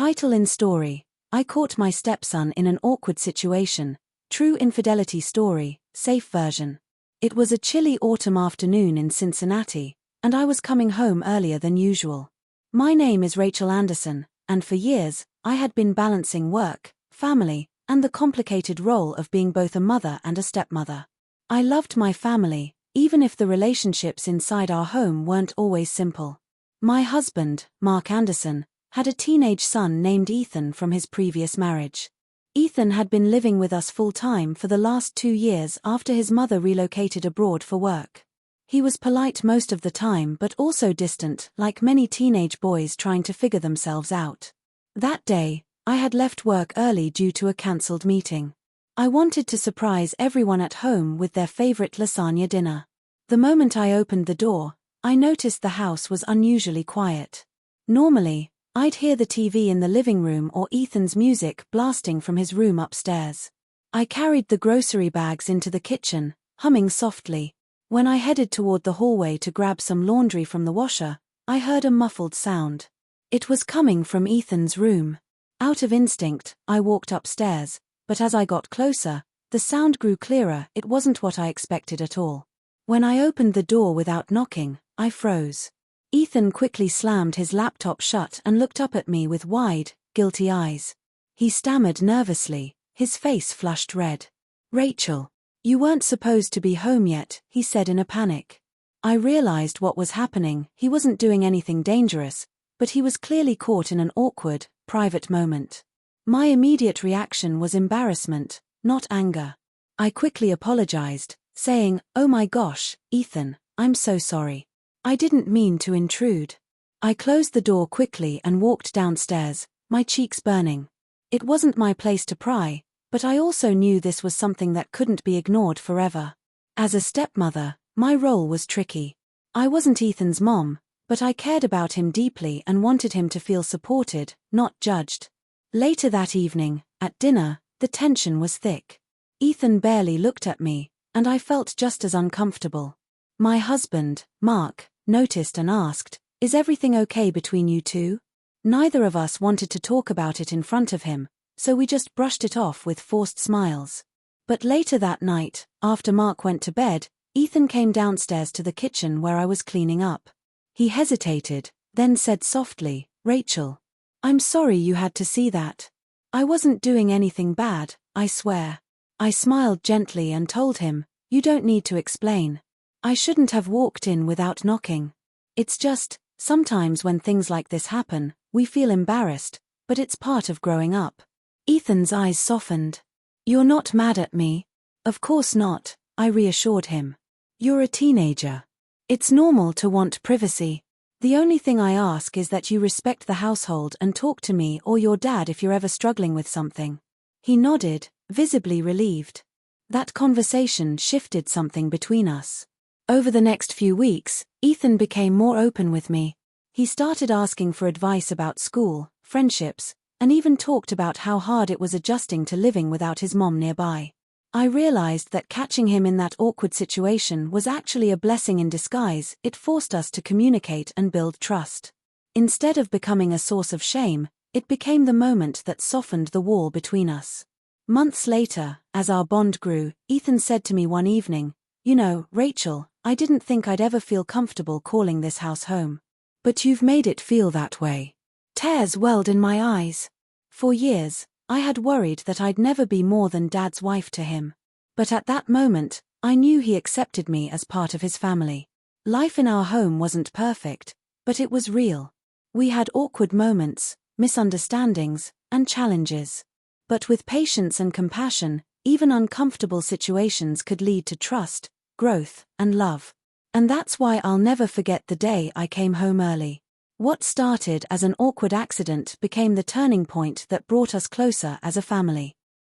Title in story: I caught my stepson in an awkward situation. True infidelity story, safe version. It was a chilly autumn afternoon in Cincinnati, and I was coming home earlier than usual. My name is Rachel Anderson, and for years, I had been balancing work, family, and the complicated role of being both a mother and a stepmother. I loved my family, even if the relationships inside our home weren't always simple. My husband, Mark Anderson, had a teenage son named Ethan from his previous marriage. Ethan had been living with us full-time for the last 2 years after his mother relocated abroad for work. He was polite most of the time but also distant, like many teenage boys trying to figure themselves out. That day, I had left work early due to a cancelled meeting. I wanted to surprise everyone at home with their favorite lasagna dinner. The moment I opened the door, I noticed the house was unusually quiet. Normally, I'd hear the TV in the living room or Ethan's music blasting from his room upstairs. I carried the grocery bags into the kitchen, humming softly. When I headed toward the hallway to grab some laundry from the washer, I heard a muffled sound. It was coming from Ethan's room. Out of instinct, I walked upstairs, but as I got closer, the sound grew clearer. It wasn't what I expected at all. When I opened the door without knocking, I froze. Ethan quickly slammed his laptop shut and looked up at me with wide, guilty eyes. He stammered nervously, his face flushed red. "Rachel, you weren't supposed to be home yet," he said in a panic. I realized what was happening. He wasn't doing anything dangerous, but he was clearly caught in an awkward, private moment. My immediate reaction was embarrassment, not anger. I quickly apologized, saying, "Oh my gosh, Ethan, I'm so sorry. I didn't mean to intrude." I closed the door quickly and walked downstairs, my cheeks burning. It wasn't my place to pry, but I also knew this was something that couldn't be ignored forever. As a stepmother, my role was tricky. I wasn't Ethan's mom, but I cared about him deeply and wanted him to feel supported, not judged. Later that evening, at dinner, the tension was thick. Ethan barely looked at me, and I felt just as uncomfortable. My husband, Mark, noticed and asked, "Is everything okay between you two?" Neither of us wanted to talk about it in front of him, so we just brushed it off with forced smiles. But later that night, after Mark went to bed, Ethan came downstairs to the kitchen where I was cleaning up. He hesitated, then said softly, "Rachel, I'm sorry you had to see that. I wasn't doing anything bad, I swear." I smiled gently and told him, "You don't need to explain. I shouldn't have walked in without knocking. It's just, sometimes when things like this happen, we feel embarrassed, but it's part of growing up." Ethan's eyes softened. "You're not mad at me?" "Of course not," I reassured him. "You're a teenager. It's normal to want privacy. The only thing I ask is that you respect the household and talk to me or your dad if you're ever struggling with something." He nodded, visibly relieved. That conversation shifted something between us. Over the next few weeks, Ethan became more open with me. He started asking for advice about school, friendships, and even talked about how hard it was adjusting to living without his mom nearby. I realized that catching him in that awkward situation was actually a blessing in disguise. It forced us to communicate and build trust. Instead of becoming a source of shame, it became the moment that softened the wall between us. Months later, as our bond grew, Ethan said to me one evening, "You know, Rachel, I didn't think I'd ever feel comfortable calling this house home. But you've made it feel that way." Tears welled in my eyes. For years, I had worried that I'd never be more than Dad's wife to him. But at that moment, I knew he accepted me as part of his family. Life in our home wasn't perfect, but it was real. We had awkward moments, misunderstandings, and challenges. But with patience and compassion, even uncomfortable situations could lead to trust, growth, and love. And that's why I'll never forget the day I came home early. What started as an awkward accident became the turning point that brought us closer as a family.